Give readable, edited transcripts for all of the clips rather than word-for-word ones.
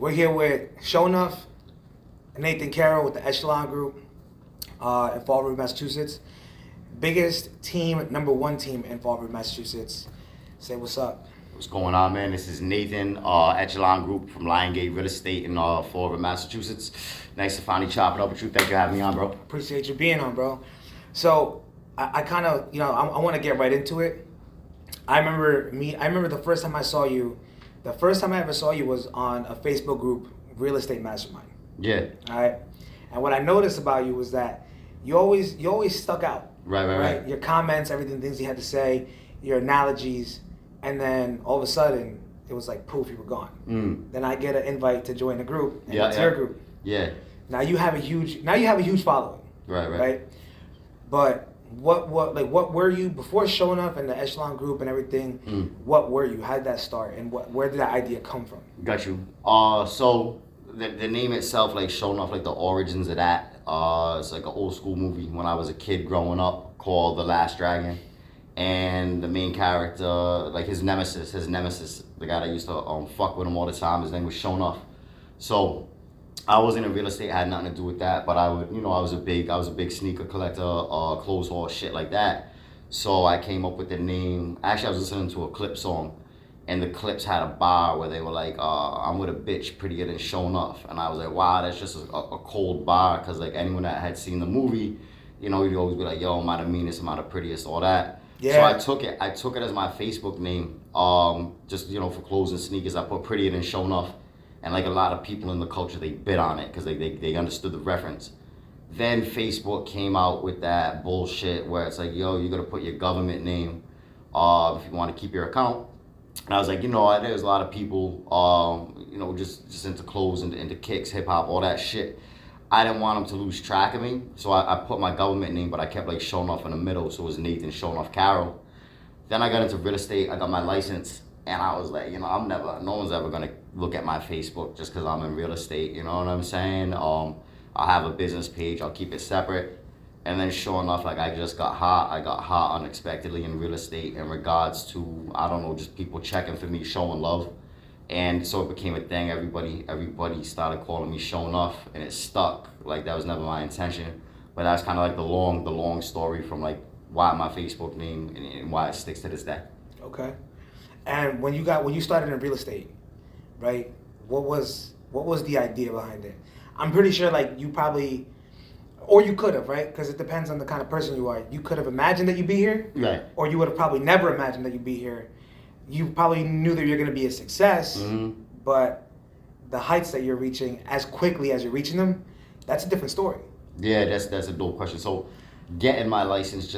We're here with ShoNuff, Nathan Carroll with the Echelon Group in Fall River, Massachusetts. Biggest team, #1 team in Fall River, Massachusetts. Say what's up. What's going on, man? This is Nathan, Echelon Group from Liongate Real Estate in Fall River, Massachusetts. Nice to finally chop it up with you. Thank you for having me on, bro. Appreciate you being on, bro. So I kind of, I want to get right into it. I remember the first time I saw you. The first time I ever saw you was on a Facebook group, Real Estate Mastermind. Yeah. All right. And what I noticed about you was that you always stuck out. Right. Your comments, everything, things you had to say, your analogies, and then all of a sudden it was like poof, you were gone. Then I get an invite to join the group, and it's your group. Yeah. Now you have a huge following. Right. But what were you before ShoNuff and the Echelon Group and everything? What were you? How did that start, and where did that idea come from? Got you. So the name itself, like ShoNuff, like the origins of that, it's like an old school movie when I was a kid growing up called The Last Dragon, and the main character, like his nemesis, the guy that used to fuck with him all the time, his name was ShoNuff. So I wasn't in real estate, had nothing to do with that, but I was a big sneaker collector, clothes haul, shit like that. So I came up with the name. Actually, I was listening to a Clip song, and the Clips had a bar where they were like, I'm with a bitch prettier than ShoNuff. And I was like, wow, that's just a cold bar, because like anyone that had seen the movie, you'd always be like, yo, am I the meanest, am I the prettiest, all that. Yeah. So I took it as my Facebook name, just, for clothes and sneakers. I put prettier than ShoNuff. And like a lot of people in the culture, they bit on it because they understood the reference. Then Facebook came out with that bullshit where it's like, yo, you gotta put your government name if you want to keep your account. And I was like, there's a lot of people, just into clothes and into kicks, hip hop, all that shit. I didn't want them to lose track of me, so I put my government name, but I kept like ShoNuff in the middle, so it was Nathan ShoNuff Carroll. Then I got into real estate. I got my license. And I was like, no one's ever gonna look at my Facebook just because I'm in real estate, you know what I'm saying? I'll have a business page, I'll keep it separate. And then sure enough, like I got hot unexpectedly in real estate in regards to, just people checking for me, showing love. And so it became a thing. Everybody started calling me ShoNuff, and it stuck. Like that was never my intention. But that's kind of like the long story from like why my Facebook name and why it sticks to this day. Okay. And when you started in real estate, right? What was the idea behind it? I'm pretty sure like you probably, or you could have, right? Because it depends on the kind of person you are. You could have imagined that you'd be here, right? Or you would have probably never imagined that you'd be here. You probably knew that you're going to be a success, but the heights that you're reaching as quickly as you're reaching them, that's a different story. Yeah, that's a dope question. So, getting my license,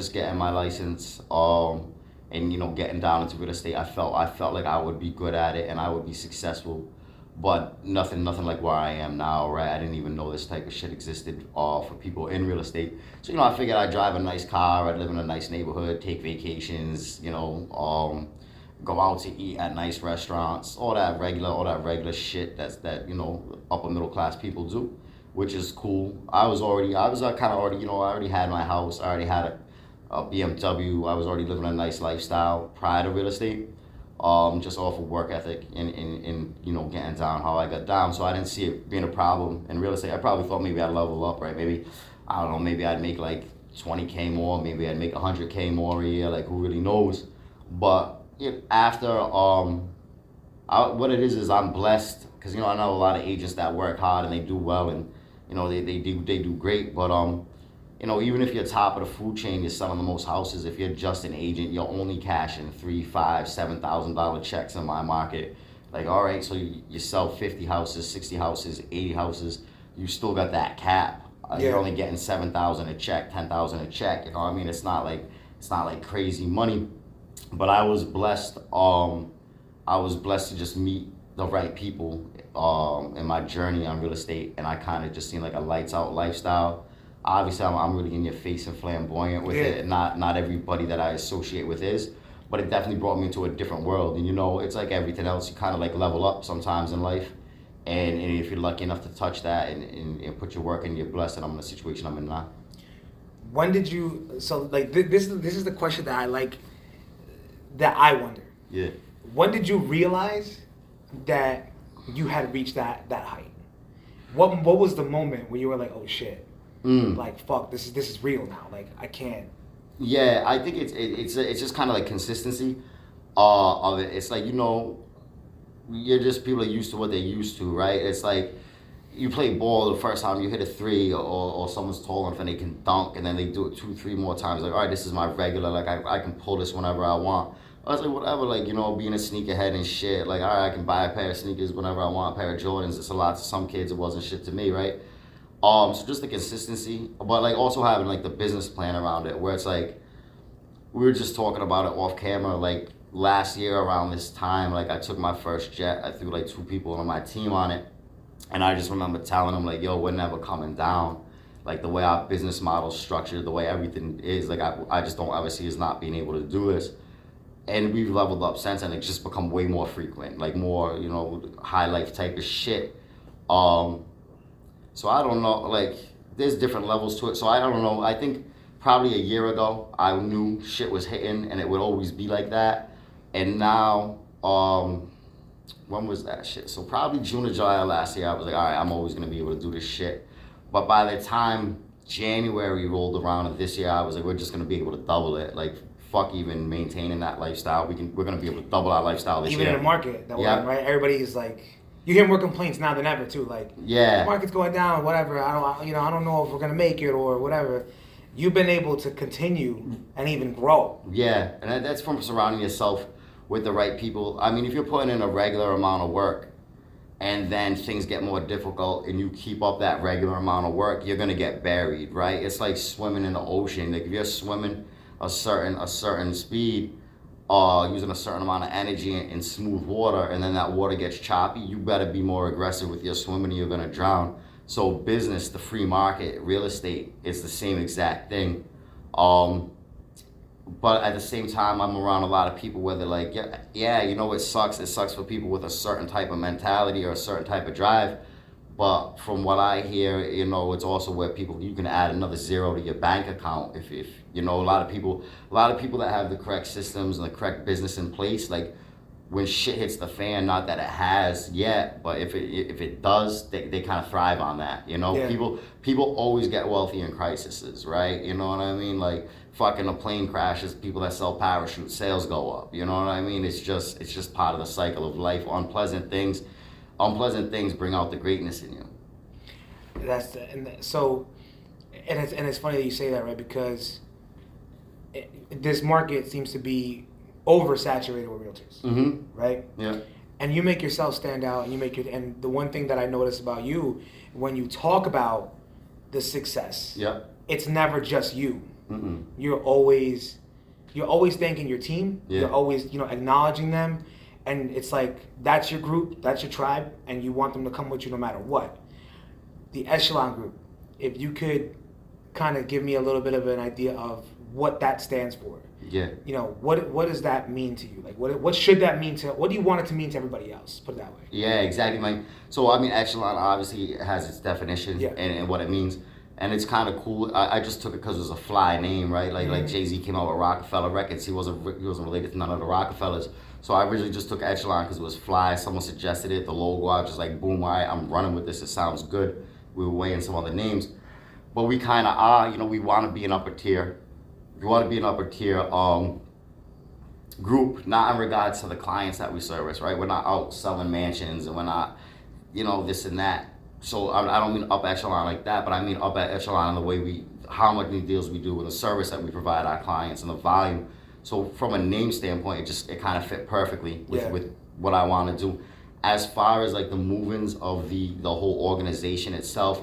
and getting down into real estate, I felt like I would be good at it and I would be successful, but nothing like where I am now, right? I didn't even know this type of shit existed for people in real estate. So I figured I'd drive a nice car, I'd live in a nice neighborhood, take vacations, go out to eat at nice restaurants, all that regular shit that upper middle class people do, which is cool. I already had my house, I already had a BMW. I was already living a nice lifestyle prior to real estate, just off of work ethic and getting down how I got down. So I didn't see it being a problem in real estate. I probably thought maybe I'd level up, right? Maybe I'd make like 20K more, maybe I'd make 100K more a year, like who really knows. But after what it is I'm blessed because I know a lot of agents that work hard and they do well and they do great, but even if you're top of the food chain, you're selling the most houses. If you're just an agent, you're only cashing $3,000, $5,000, $7,000 checks in my market. Like, all right, so you sell 50 houses, 60 houses, 80 houses. You still got that cap. You're only getting $7,000 a check, $10,000 a check. It's not like crazy money. But I was blessed. I was blessed to just meet the right people in my journey on real estate, and I kind of just seen like a lights out lifestyle. Obviously, I'm really in your face and flamboyant with it. Not everybody that I associate with is, but it definitely brought me into a different world. And it's like everything else, you kind of like level up sometimes in life. And if you're lucky enough to touch that and put your work in, you're blessed. And I'm in a situation I'm in now. When did you? So like this is the question that I wonder. Yeah. When did you realize that you had reached that height? What was the moment where you were like, oh shit, like fuck, this is real now. Like I can't. Yeah, I think it's just kind of like consistency of it. It's like, you're just people are used to what they're used to, right? It's like you play ball the first time you hit a three, or someone's tall enough and they can dunk, and then they do it 2-3 more times. Like, all right, this is my regular. Like I can pull this whenever I want. I was like, whatever. Like, being a sneakerhead and shit. Like, all right, I can buy a pair of sneakers whenever I want. A pair of Jordans. It's a lot to some kids. It wasn't shit to me, right? So just the consistency, but like also having like the business plan around it, where it's like we were just talking about it off camera. Like last year around this time, like I took my first jet. I threw like 2 people on my team on it, and I just remember telling them like, "Yo, we're never coming down. Like the way our business model is structured, the way everything is, like I just don't ever see us not being able to do this." And we've leveled up since, and it's just become way more frequent, like more high life type of shit. So I don't know, like, there's different levels to it. So I don't know. I think probably a year ago, I knew shit was hitting and it would always be like that. And now, when was that shit? So probably June or July of last year, I was like, all right, I'm always going to be able to do this shit. But by the time January rolled around of this year, I was like, we're just going to be able to double it. Like, fuck even maintaining that lifestyle. We're going to be able to double our lifestyle this year. Even in the market that we're in, right? Everybody's like... You hear more complaints now than ever too. Like, the market's going down, whatever. I don't know if we're gonna make it or whatever. You've been able to continue and even grow. Yeah, and that's from surrounding yourself with the right people. I mean, if you're putting in a regular amount of work, and then things get more difficult, and you keep up that regular amount of work, you're gonna get buried, right? It's like swimming in the ocean. Like if you're swimming a certain speed, using a certain amount of energy in smooth water, and then that water gets choppy, you better be more aggressive with your swimming or you're gonna drown. So business, the free market, real estate, it's the same exact thing. But at the same time, I'm around a lot of people where they're like, yeah, it sucks. It sucks for people with a certain type of mentality or a certain type of drive. But from what I hear, it's also where you can add another zero to your bank account if a lot of people that have the correct systems and the correct business in place, like when shit hits the fan, not that it has yet, but if it does, they kind of thrive on that. Yeah. People always get wealthy in crises, right? You know what I mean? Like fucking a plane crashes, people that sell parachutes, sales go up. You know what I mean? It's just part of the cycle of life. Unpleasant things bring out the greatness in you. It's funny that you say that, right? Because this market seems to be oversaturated with realtors, right? Yeah. And you make yourself stand out, and the one thing that I notice about you, when you talk about the success, it's never just you. Mm-mm. You're always thanking your team. Yeah. You're always acknowledging them. And it's like, that's your group, that's your tribe, and you want them to come with you no matter what. The Echelon Group, if you could kind of give me a little bit of an idea of what that stands for. Yeah. What does that mean to you? Like, what should that mean what do you want it to mean to everybody else? Put it that way. Yeah, exactly, Mike. So, I mean, Echelon obviously has its definition and what it means. And it's kind of cool. I just took it because it was a fly name, right? Like Jay-Z came out with Rockefeller Records. He wasn't related to none of the Rockefellers. So I originally just took Echelon because it was fly. Someone suggested it. The logo, I was just like, boom, all right, I'm running with this. It sounds good. We were weighing some other names. But we kind of are, we want to be an upper tier. We want to be an upper tier group, not in regards to the clients that we service, right? We're not out selling mansions and we're not, this and that. So I don't mean up echelon like that, but I mean up at echelon in the way how many deals we do and the service that we provide our clients and the volume. So from a name standpoint, it kind of fit perfectly with what I want to do. As far as like the movements of the whole organization itself,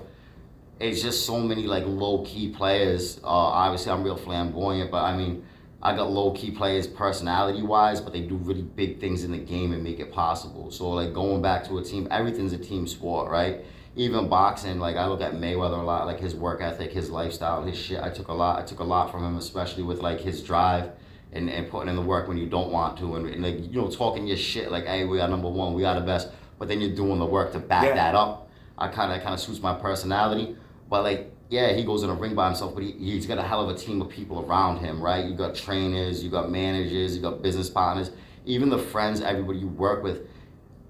it's just so many like low key players. Obviously, I'm real flamboyant, but I mean, I got low key players personality wise, but they do really big things in the game and make it possible. So like going back to a team, everything's a team sport, right? Even boxing, like I look at Mayweather a lot, like his work ethic, his lifestyle, his shit. I took a lot from him, especially with like his drive and putting in the work when you don't want to, and like talking your shit like, hey, we are number one, we are the best, but then you're doing the work to back that up. I kind of suits my personality, but like he goes in a ring by himself, but he's got a hell of a team of people around him, right? You got trainers, you got managers, you got business partners, even the friends, everybody you work with.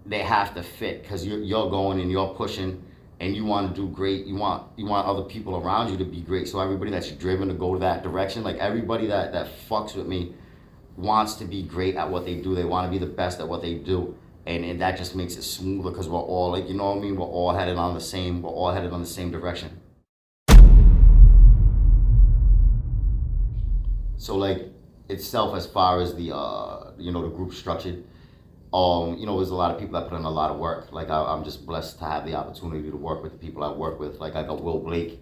they have to fit because you're going and you're pushing and you want to do great. You want other people around you to be great. So everybody that's driven to go to that direction, like everybody that fucks with me wants to be great at what they do. They want to be the best at what they do. And that just makes it smoother because we're all like, you know what I mean? We're all headed on the same direction. So like itself, as far as the the group structured, there's a lot of people that put in a lot of work. Like I'm just blessed to have the opportunity to work with the people I work with. Like I got Will Blake,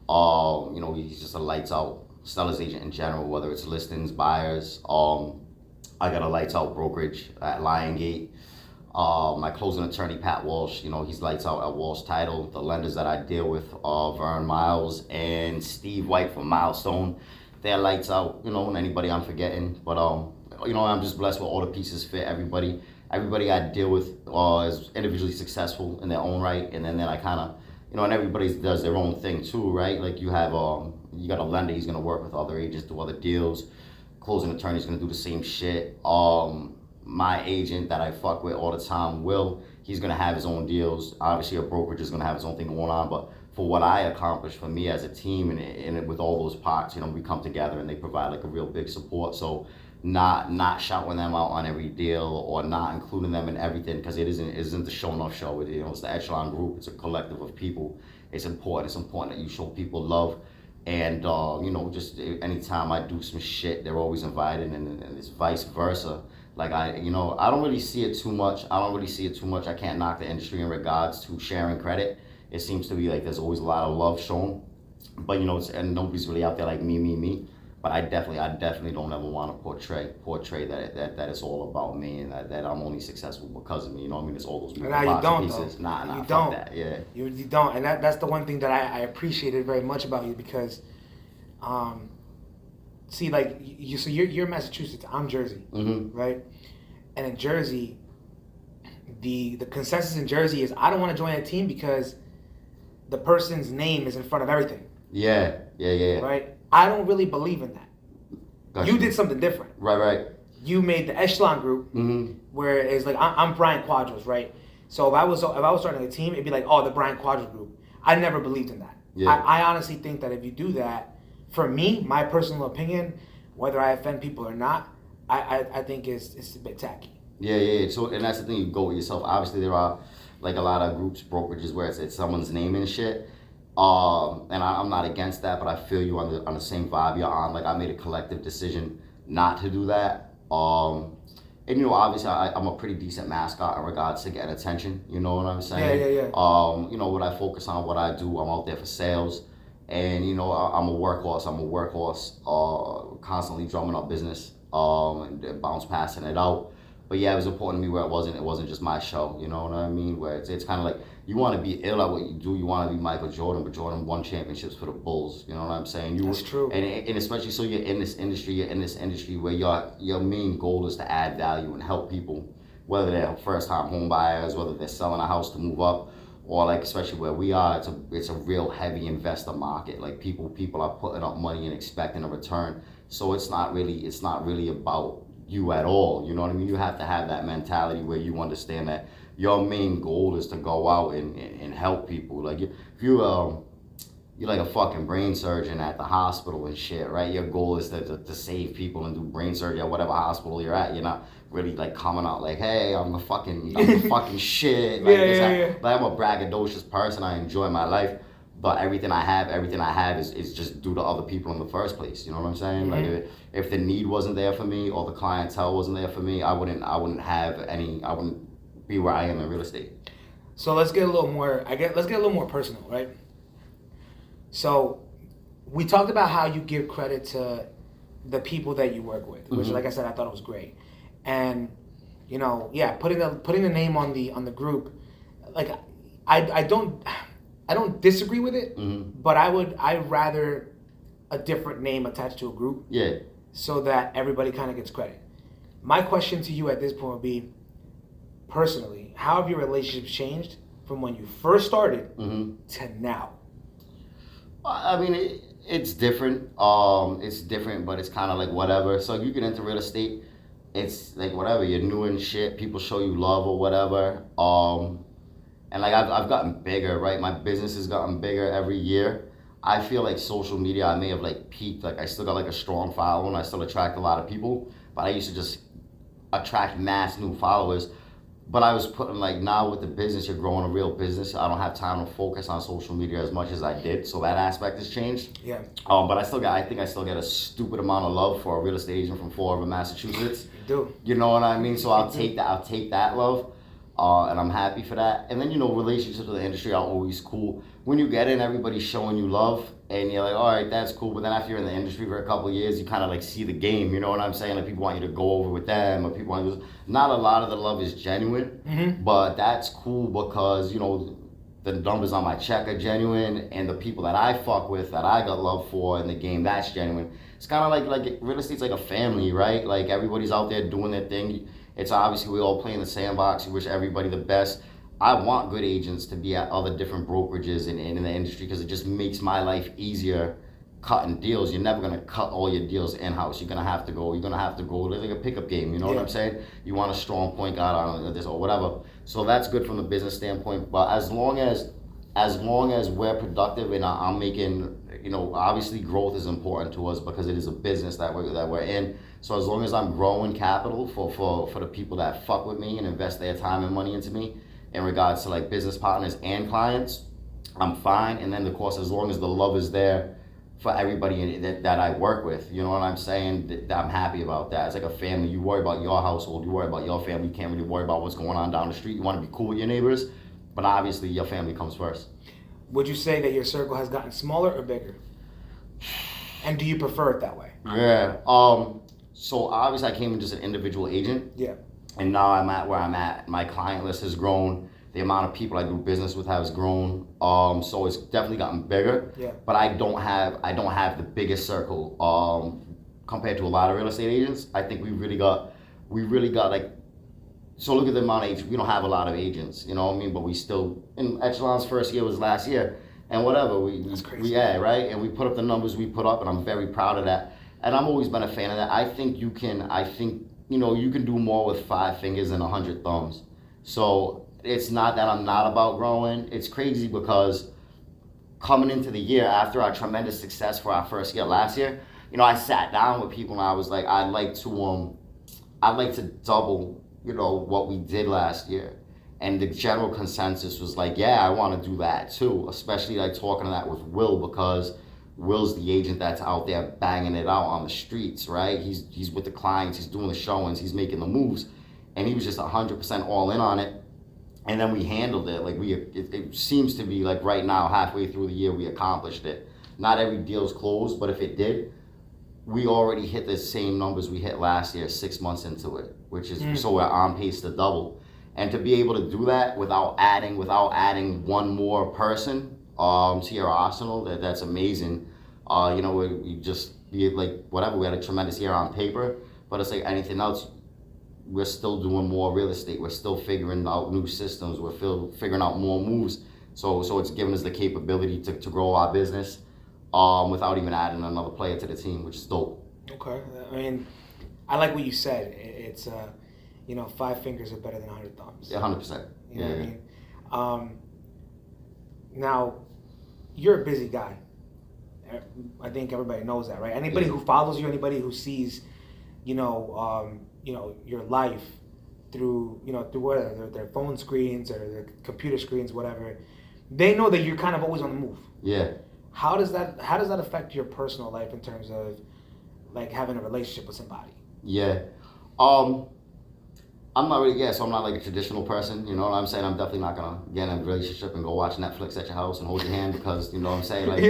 he's just a lights out sellers agent in general, whether it's listings, buyers. I got a lights out brokerage at Liongate. My closing attorney, Pat Walsh, he's lights out at Walsh Title. The lenders that I deal with are Vern Miles and Steve White from Milestone. They're lights out, and anybody I'm forgetting. But, I'm just blessed with all the pieces fit. Everybody I deal with is individually successful in their own right. And then I kind of, and everybody does their own thing too, right? Like you have, you got a lender, he's going to work with other agents, do other deals. Closing attorney's going to do the same shit. My agent that I fuck with all the time, Will, he's going to have his own deals. Obviously, a brokerage is going to have his own thing going on. But for what I accomplished for me as a team and with all those parts, we come together and they provide like a real big support. So not shouting them out on every deal or not including them in everything because it isn't the ShoNuff show. It's the Echelon Group. It's a collective of people. It's important that you show people love. And, just anytime I do some shit, they're always invited and it's vice versa. Like I don't really see it too much. I can't knock the industry in regards to sharing credit. It seems to be like there's always a lot of love shown, but and nobody's really out there like me. But I definitely don't ever want to portray that it's all about me and that I'm only successful because of me. It's all those moving pieces. Though. Nah, you don't. That. Yeah. You don't, and that's the one thing that I appreciated very much about you because, see, like so you're Massachusetts, I'm Jersey, right? And in Jersey, the consensus in Jersey is I don't want to join a team because the person's name is in front of everything. Yeah. Right? I don't really believe in that. Gotcha. You did something different. Right. You made the Echelon Group, where it's like I'm Brian Quadros, right? So if I was starting a team, it'd be like, oh, the Brian Quadros Group. I never believed in that. Yeah. I honestly think that if you do that, for me, my personal opinion, whether I offend people or not, I think it's a bit tacky. Yeah. So, and that's the thing, you go with yourself. Obviously, there are like a lot of groups, brokerages where it's someone's name and shit. And I'm not against that, but I feel you on the same vibe you're on. Like I made a collective decision not to do that. And obviously I'm a pretty decent mascot in regards to getting attention. You know what I'm saying? Yeah. What I focus on, what I do, I'm out there for sales. And I'm a workhorse. Constantly drumming up business, and bounce passing it out. But yeah, it was important to me where it wasn't just my show. You know what I mean? Where it's kind of like you want to be ill at what you do. You want to be Michael Jordan, but Jordan won championships for the Bulls. You know what I'm saying? That's true. And especially so you're in this industry where your main goal is to add value and help people, whether they're first time home buyers, whether they're selling a house to move up. Or like especially where we are, it's a real heavy investor market. Like people are putting up money and expecting a return. So it's not really about you at all. You know what I mean? You have to have that mentality where you understand that your main goal is to go out and help people. Like if you're like a fucking brain surgeon at the hospital and shit, right? Your goal is to save people and do brain surgery at whatever hospital you're at. You're not really like coming out like, hey, I'm the fucking shit. Like, yeah. Like I'm a braggadocious person. I enjoy my life, but everything I have is just due to other people in the first place. You know what I'm saying? Mm-hmm. Like if the need wasn't there for me or the clientele wasn't there for me, I wouldn't be where I am in real estate. So let's get a little more personal, right? So we talked about how you give credit to the people that you work with, which, like I said, I thought it was great. And putting the name on the group, like I don't disagree with it, but I'd rather a different name attached to a group. Yeah. So that everybody kind of gets credit. My question to you at this point would be, personally, how have your relationships changed from when you first started to now? I mean, it's different. It's different, but it's kind of like whatever. So you get into real estate, it's like whatever, you're new and shit, people show you love or whatever. And like I've gotten bigger, right? My business has gotten bigger every year. I feel like social media, I may have like peaked. Like I still got like a strong following. I still attract a lot of people, but I used to just attract mass new followers. But I was putting like now with the business, you're growing a real business. I don't have time to focus on social media as much as I did. So that aspect has changed. Yeah. But I think I still get a stupid amount of love for a real estate agent from Fall River, Massachusetts. You do. You know what I mean? So I'll take that. I'll take that love. And I'm happy for that. And then, relationships with the industry are always cool. When you get in, everybody's showing you love, and you're like, all right, that's cool. But then after you're in the industry for a couple of years, you kind of like see the game. You know what I'm saying? Like people want you to go over with them, or people want you to. Not a lot of the love is genuine, but that's cool because the numbers on my check are genuine, and the people that I fuck with, that I got love for in the game, that's genuine. It's kind of like real estate's like a family, right? Like everybody's out there doing their thing. It's obviously we all play in the sandbox. We wish everybody the best. I want good agents to be at other different brokerages in the industry because it just makes my life easier cutting deals. You're never gonna cut all your deals in-house. You're gonna have to go like a pickup game, you know what I'm saying? You want a strong point guard on this or whatever. So that's good from the business standpoint. But as long as we're productive and I'm making, obviously growth is important to us because it is a business that we're in. So as long as I'm growing capital for the people that fuck with me and invest their time and money into me in regards to like business partners and clients, I'm fine. And then of course, as long as the love is there for everybody that I work with, you know what I'm saying? I'm happy about that. It's like a family. You worry about your household, you worry about your family. You can't really worry about what's going on down the street. You want to be cool with your neighbors, but obviously your family comes first. Would you say that your circle has gotten smaller or bigger? And do you prefer it that way? Yeah. So obviously I came in just an individual agent. Yeah. And now I'm at where I'm at. My client list has grown. The amount of people I do business with has grown. So it's definitely gotten bigger. Yeah. But I don't have the biggest circle compared to a lot of real estate agents. I think we really got like. So look at the amount of agents. We don't have a lot of agents, you know what I mean? But we still, in Echelon's first year was last year, and whatever That's crazy. right. And we put up the numbers we put up, and I'm very proud of that. And I've always been a fan of that. I think you can do more with 5 fingers than 100 thumbs. So it's not that I'm not about growing. It's crazy because coming into the year after our tremendous success for our first year last year, I sat down with people and I was like, I'd like to double, what we did last year. And the general consensus was like, yeah, I want to do that too. Especially like talking to that with Will, because Will's the agent that's out there banging it out on the streets, right? He's with the clients, he's doing the showings, he's making the moves, and he was just 100% all in on it. And then we handled it. Like it seems to be like right now, halfway through the year, we accomplished it. Not every deal's closed, but if it did, we already hit the same numbers we hit last year, 6 months into it, which is so we're on pace to double. And to be able to do that without adding one more person to your arsenal, that's amazing. We just like whatever. We had a tremendous year on paper, but it's like anything else. We're still doing more real estate. We're still figuring out new systems. We're figuring out more moves. So it's given us the capability to grow our business without even adding another player to the team, which is dope. Okay. I mean, I like what you said. It's 5 fingers are better than 100 thumbs. Yeah, 100%. You know what I mean? Now, you're a busy guy. I think everybody knows that, right? Anybody who follows you, anybody who sees, your life through whatever, their phone screens or their computer screens, whatever, they know that you're kind of always on the move. Yeah. How does that affect your personal life in terms of like having a relationship with somebody? Yeah. I'm not really, so I'm not like a traditional person, you know what I'm saying? I'm definitely not gonna get in a relationship and go watch Netflix at your house and hold your hand because, you know what I'm saying? Like,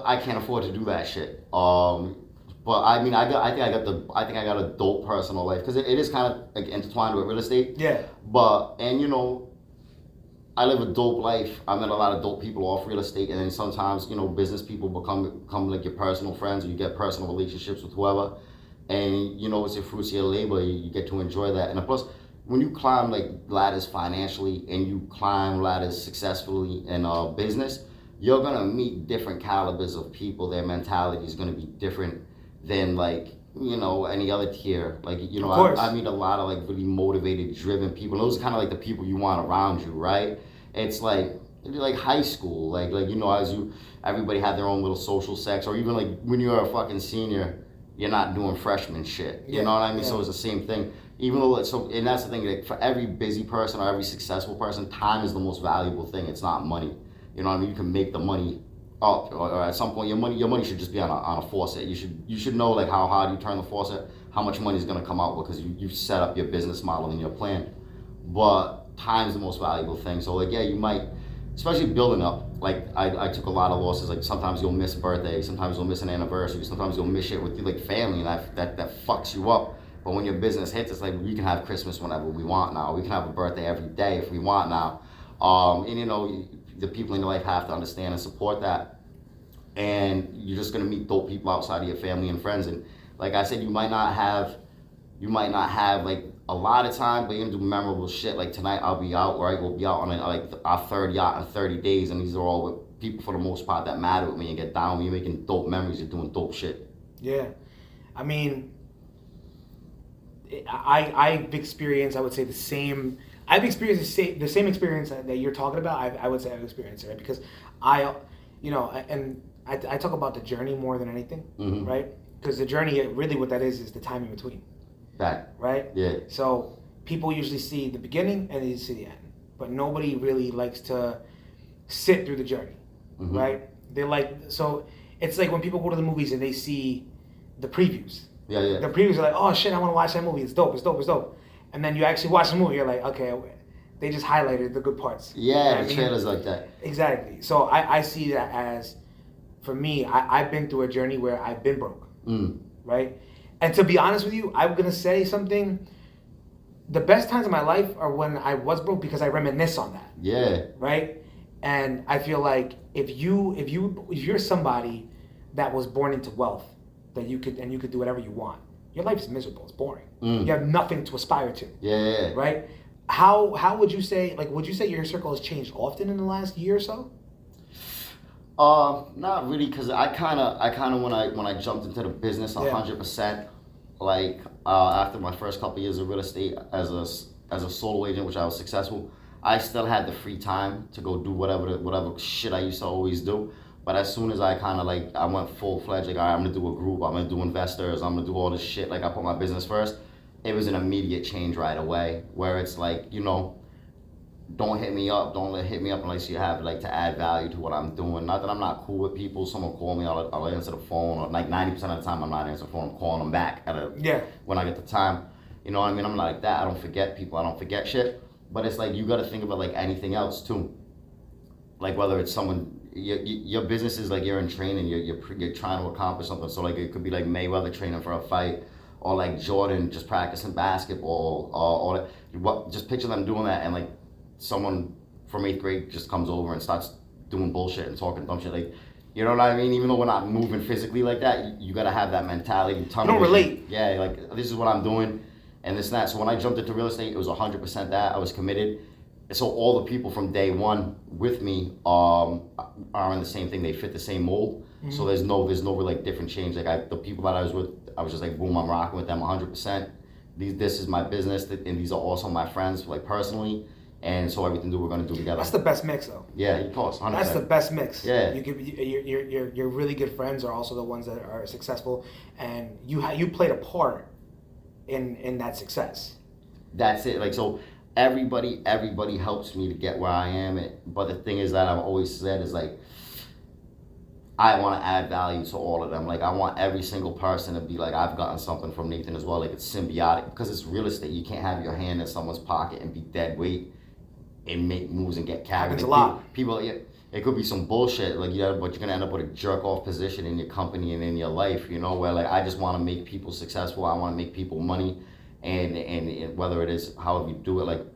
I can't afford to do that shit. But I mean, I think I got a dope personal life because it is kind of like intertwined with real estate. Yeah. I live a dope life. I met a lot of dope people off real estate, and then sometimes, business people become like your personal friends, or you get personal relationships with whoever. And it's your fruits of your labor. You get to enjoy that. And plus, when you climb like ladders financially and you climb ladders successfully in business, you're gonna meet different calibers of people. Their mentality is gonna be different than like any other tier. Like, Of course. I meet a lot of like really motivated, driven people. Those are kind of like the people you want around you, right? It's like high school, everybody had their own little social sex, or even like when you're a fucking senior, you're not doing freshman shit. You know what I mean? So it's the same thing. Even though and that's the thing. Like for every busy person or every successful person, time is the most valuable thing. It's not money. You know what I mean? You can make the money up, or at some point your money should just be on a faucet. You should know like how hard you turn the faucet, how much money is gonna come out because you set up your business model and your plan. But time's the most valuable thing. So like you might, especially building up. Like I took a lot of losses. Like sometimes you'll miss a birthday, sometimes you'll miss an anniversary, sometimes you'll miss shit with like family, and that fucks you up. But when your business hits, it's like we can have Christmas whenever we want now. We can have a birthday every day if we want now. And the people in your life have to understand and support that. And you're just gonna meet dope people outside of your family and friends. And like I said, you might not have like a lot of time, but you're gonna do memorable shit. Like tonight I'll be out, right? We'll be out on our third yacht in 30 days, and these are all with people for the most part that matter with me and get down with me. You're making dope memories, you're doing dope shit. Yeah. I mean, I've experienced, I would say, the same experience that you're talking about. I would say I've experienced it, right? Because I talk about the journey more than anything, right? Because the journey, really what that is the time in between. Right? Yeah. So people usually see the beginning and they see the end, but nobody really likes to sit through the journey, right? So it's like when people go to the movies and they see the previews. Yeah. The previews are like, oh shit, I want to watch that movie. It's dope. And then you actually watch the movie, you're like, okay, they just highlighted the good parts. Yeah, the trailers like that. Exactly. So I see that as, for me, I've been through a journey where I've been broke, right? And to be honest with you, I'm going to say something. The best times of my life are when I was broke because I reminisce on that. Yeah. Right? And I feel like if you're somebody that was born into wealth, that you could do whatever you want, your life is miserable. It's boring. You have nothing to aspire to. Yeah. Right? How would you say, would you say your circle has changed often in the last year or so? Not really, because I kind of when I jumped into the business 100%, after my first couple of years of real estate as a solo agent, which I was successful, I still had the free time to go do whatever shit I used to always do. But as soon as I I went full-fledged, all right, I'm gonna do a group, I'm gonna do investors, I'm gonna do all this shit, I put my business first, it was an immediate change right away, where it's don't hit me up, hit me up unless you have to add value to what I'm doing. Not that I'm not cool with people. Someone call me, I'll answer the phone, or 90% of the time I'm not answering the phone, I'm calling them back when I get the time. You know what I mean? I'm not like that. I don't forget people, I don't forget shit. But it's you gotta think of it anything else too. Whether it's someone, your business is you're in training, you're trying to accomplish something. So it could be Mayweather training for a fight, or Jordan just practicing basketball, or just picture them doing that, and someone from 8th grade just comes over and starts doing bullshit and talking dumb shit. You know what I mean? Even though we're not moving physically like that, you gotta have that mentality. You don't relate. Yeah, this is what I'm doing, and this and that. So when I jumped into real estate, it was 100% that. I was committed. So all the people from day one with me are in the same thing. They fit the same mold. So there's no real different change. The people that I was with, I was just boom, I'm rocking with them 100%. This is my business, and these are also my friends, personally. And so everything we're gonna do together. That's the best mix, though. Yeah, of course, 100%. That's the best mix. Yeah. Your really good friends are also the ones that are successful, and you played a part in that success. That's it. So everybody helps me to get where I am. But the thing is that I've always said is I want to add value to all of them. I want every single person to be I've gotten something from Nathan as well. It's symbiotic, because it's real estate. You can't have your hand in someone's pocket and be dead weight and make moves and get carried. Happens a lot. People, it could be some bullshit, but you're gonna end up with a jerk off position in your company and in your life. Where I just want to make people successful. I want to make people money, and whether it is however you do it,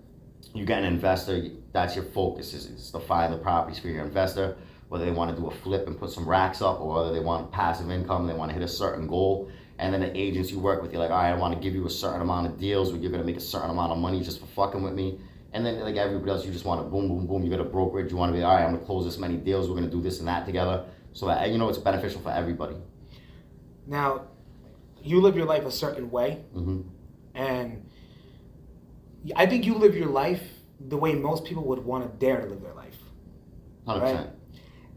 you get an investor. That's your focus. Is to find the properties for your investor. Whether they want to do a flip and put some racks up, or whether they want passive income, they want to hit a certain goal. And then the agents you work with, you're all right, I want to give you a certain amount of deals, where you're going to make a certain amount of money just for fucking with me. And then everybody else, you just want to boom, boom, boom. You got a brokerage, you want to be, all right, I'm going to close this many deals, we're going to do this and that together. So that, it's beneficial for everybody. Now, you live your life a certain way, Mm-hmm. and I think you live your life the way most people would want to dare to live their life. 100%. Right?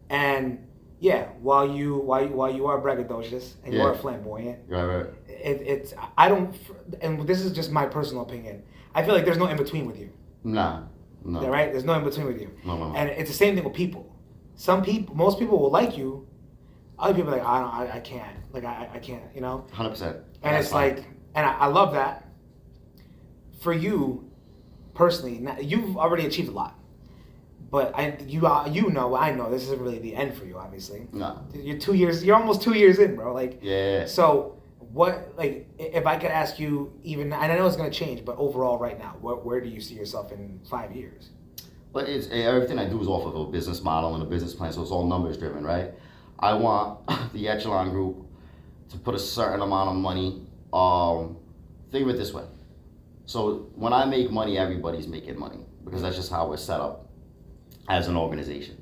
And yeah, while you are braggadocious and you Yeah. are flamboyant, Right. it's I don't, and this is just my personal opinion. I feel like there's no in between with you. Nah. No. Yeah, right? There's no in between with you. No. And it's the same thing with people. Most people will like you. Other people are like, I can't. Like I can't. You know. 100%. And it's like, and I love that. For you, personally, you've already achieved a lot. But I know this isn't really the end for you. Obviously. No. You're almost 2 years in, bro. Like. Yeah. So what, like, if I could ask you, even, and I know it's gonna change, but overall, right now, where do you see yourself in 5 years? But it's everything I do is off of a business model and a business plan, so it's all numbers driven, right? I want the Echelon Group to put a certain amount of money. Think of it this way. So when I make money, everybody's making money because that's just how we're set up as an organization.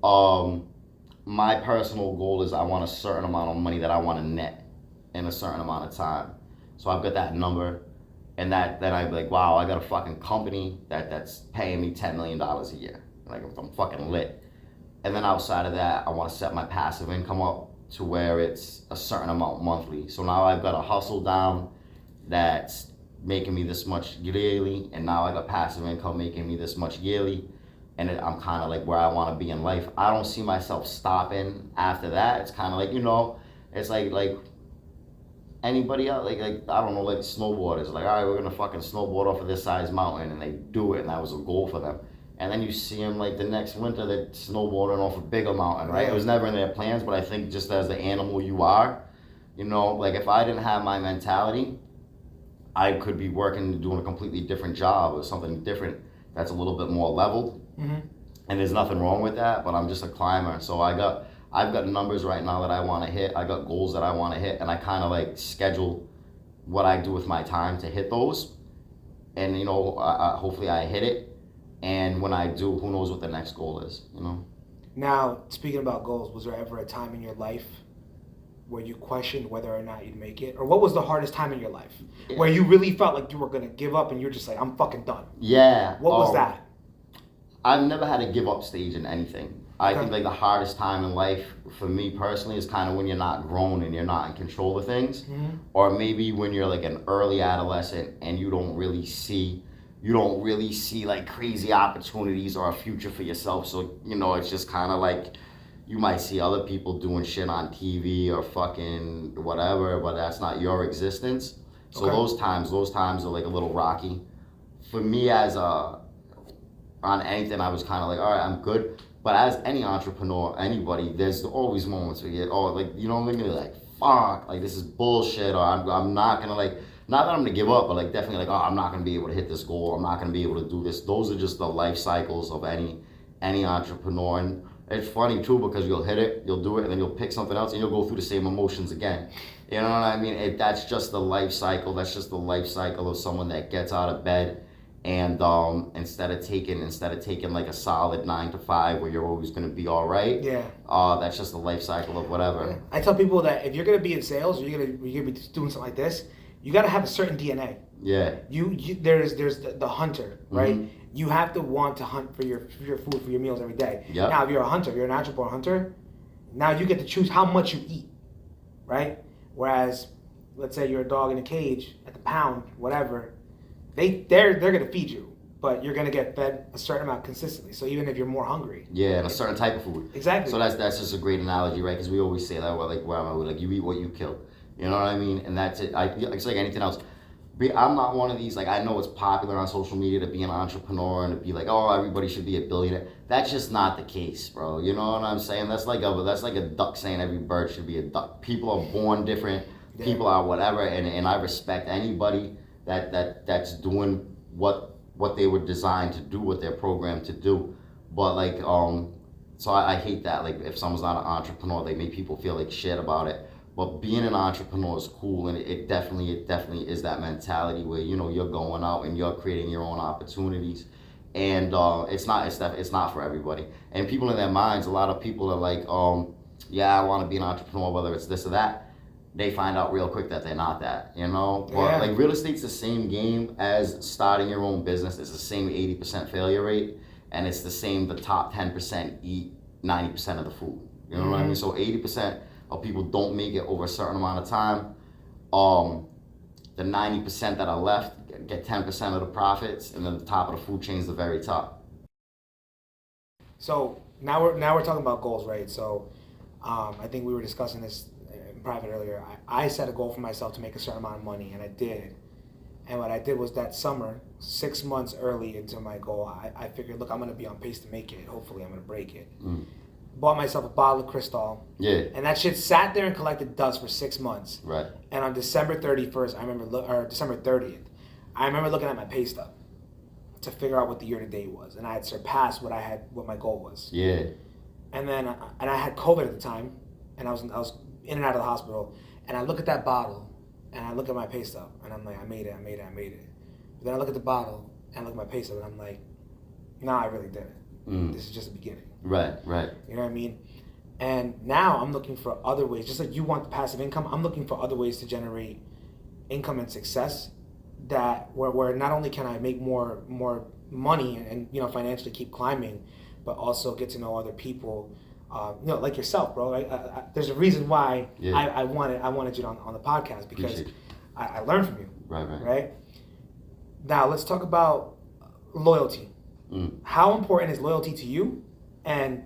My personal goal is I want a certain amount of money that I want to net in a certain amount of time. So I've got that number, and then I'd be like, wow, I got a fucking company that's paying me $10 million a year. Like, I'm fucking lit. And then outside of that, I want to set my passive income up to where it's a certain amount monthly. So now I've got a hustle down that's making me this much yearly, and now I got passive income making me this much yearly, and I'm kind of like where I want to be in life. I don't see myself stopping after that. It's kind of like, it's like anybody else, like I don't know, like snowboarders, like, all right, we're gonna fucking snowboard off of this size mountain, and they do it, and that was a goal for them. And then you see them like the next winter, they're snowboarding off a bigger mountain, right? It was never in their plans, but I think just as the animal you are, like if I didn't have my mentality, I could be working, doing a completely different job or something different that's a little bit more leveled. Mm-hmm. And there's nothing wrong with that, but I'm just a climber. So I've got numbers right now that I want to hit. I got goals that I want to hit, and I kind of like schedule what I do with my time to hit those. And hopefully I hit it. And when I do, who knows what the next goal is? Now, speaking about goals, was there ever a time in your life where you questioned whether or not you'd make it? Or what was the hardest time in your life where you really felt like you were going to give up and you're just like, I'm fucking done? Yeah. What was that? I've never had a give up stage in anything. I think like the hardest time in life for me personally is kind of when you're not grown and you're not in control of things. Mm-hmm. Or maybe when you're like an early adolescent and you don't really see like crazy opportunities or a future for yourself. So, it's just kind of like you might see other people doing shit on TV or fucking whatever, but that's not your existence. So those times are like a little rocky. For me on anything, I was kind of like, all right, I'm good. But as any entrepreneur, anybody, there's always moments where you're like, fuck, like this is bullshit, or I'm not gonna like, not that I'm gonna give up, but like definitely like, oh, I'm not gonna be able to hit this goal. I'm not gonna be able to do this. Those are just the life cycles of any entrepreneur. And it's funny too, because you'll hit it, you'll do it, and then you'll pick something else and you'll go through the same emotions again. You know what I mean? That's just the life cycle. That's just the life cycle of someone that gets out of bed. And instead of taking like a solid 9 to 5 where you're always going to be all right, that's just the life cycle of whatever. Yeah. I tell people that if you're going to be in sales or you're going to be doing something like this, you got to have a certain DNA. Yeah. There's the hunter, right? Mm-hmm. You have to want to hunt for your food, for your meals every day. Yep. Now, if you're a hunter, if you're an entrepreneur hunter, now you get to choose how much you eat, right? Whereas, let's say you're a dog in a cage at the pound, whatever. They're gonna feed you, but you're gonna get fed a certain amount consistently. So even if you're more hungry, and a certain type of food. Exactly. So that's just a great analogy, right? Because we always say that, like you eat what you kill. You know what I mean? And that's it. It's like anything else. I'm not one of these, like, I know it's popular on social media to be an entrepreneur and to be like, oh, everybody should be a billionaire. That's just not the case, bro. You know what I'm saying? That's like a duck saying every bird should be a duck. People are born different. Yeah. People are whatever, and I respect anybody that's doing what they were designed to do, what they're programmed to do. But like, so I hate that. Like, if someone's not an entrepreneur, they make people feel like shit about it. But being an entrepreneur is cool, and it definitely is that mentality where you're going out and you're creating your own opportunities, and it's not for everybody. And people in their minds, a lot of people are like, yeah, I want to be an entrepreneur, whether it's this or that. they find out real quick that they're not that, you know? But Yeah. like real estate's the same game as starting your own business. It's the same 80% failure rate, and it's the same, the top 10% eat 90% of the food. You know what I mean? So 80% of people don't make it over a certain amount of time. The 90% that are left get 10% of the profits, and then the top of the food chain is the very top. So now we're talking about goals, right? So I think we were discussing this in private earlier. I set a goal for myself to make a certain amount of money, and I did. And what I did was that summer, 6 months early into my goal, I figured, look, I'm going to be on pace to make it. Hopefully, I'm going to break it. Bought myself a bottle of Cristal. Yeah. And that shit sat there and collected dust for 6 months. Right. And on December 31st, or December 30th, I remember looking at my pay stub to figure out what the year to date was, and I had surpassed what my goal was. Yeah. And then I had COVID at the time, and I was in and out of the hospital, and I look at that bottle, and I look at my pay stub, and I'm like, I made it. But then I look at the bottle and I look at my pay stub, and I'm like, nah, I really didn't. This is just the beginning. Right. You know what I mean? And now I'm looking for other ways, just like you want passive income, I'm looking for other ways to generate income and success that where not only can I make more money and you know financially keep climbing, but also get to know other people, you know, like yourself, bro. Right? There's a reason why I wanted you on the podcast, because I learned from you. Right. Now let's talk about loyalty. How important is loyalty to you, and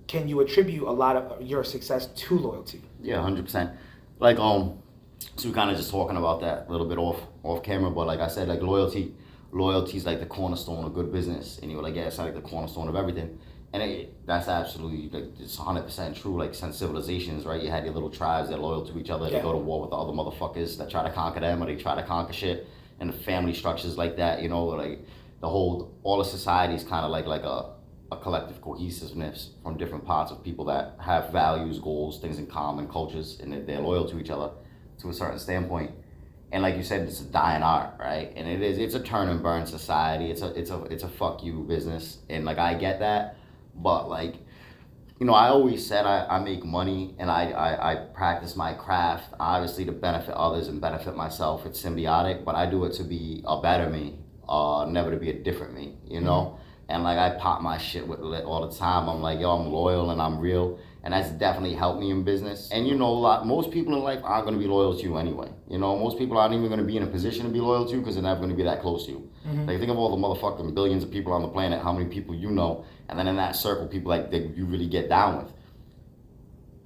can you attribute a lot of your success to loyalty? Yeah, 100%. Like so we're kind of just talking about that a little bit off camera, but like I said, like loyalty is like the cornerstone of good business, and you're like, yeah, it's like the cornerstone of everything, and that's absolutely like it's 100% true. Like since civilizations, right, you had your little tribes that are loyal to each other. They go to war with the other motherfuckers that try to conquer them, or they try to conquer shit, and the family structures like that, you know, like all the society is kind of like a collective cohesiveness from different parts of people that have values, goals, things in common, cultures, and they're loyal to each other to a certain standpoint. And like you said, it's a dying art, right? And it's a turn and burn society. It's a fuck you business, and like I get that, but like, you know, I always said I make money and I practice my craft obviously to benefit others and benefit myself. It's symbiotic, but I do it to be a better me, never to be a different me, you know. And like I pop my shit with it all the time. I'm like, yo, I'm loyal and I'm real, and that's definitely helped me in business. And you know, most people in life aren't going to be loyal to you anyway. You know, most people aren't even going to be in a position to be loyal to you because they're never going to be that close to you. Like think of all the motherfucking billions of people on the planet, how many people you know, and then in that circle, people like that you really get down with.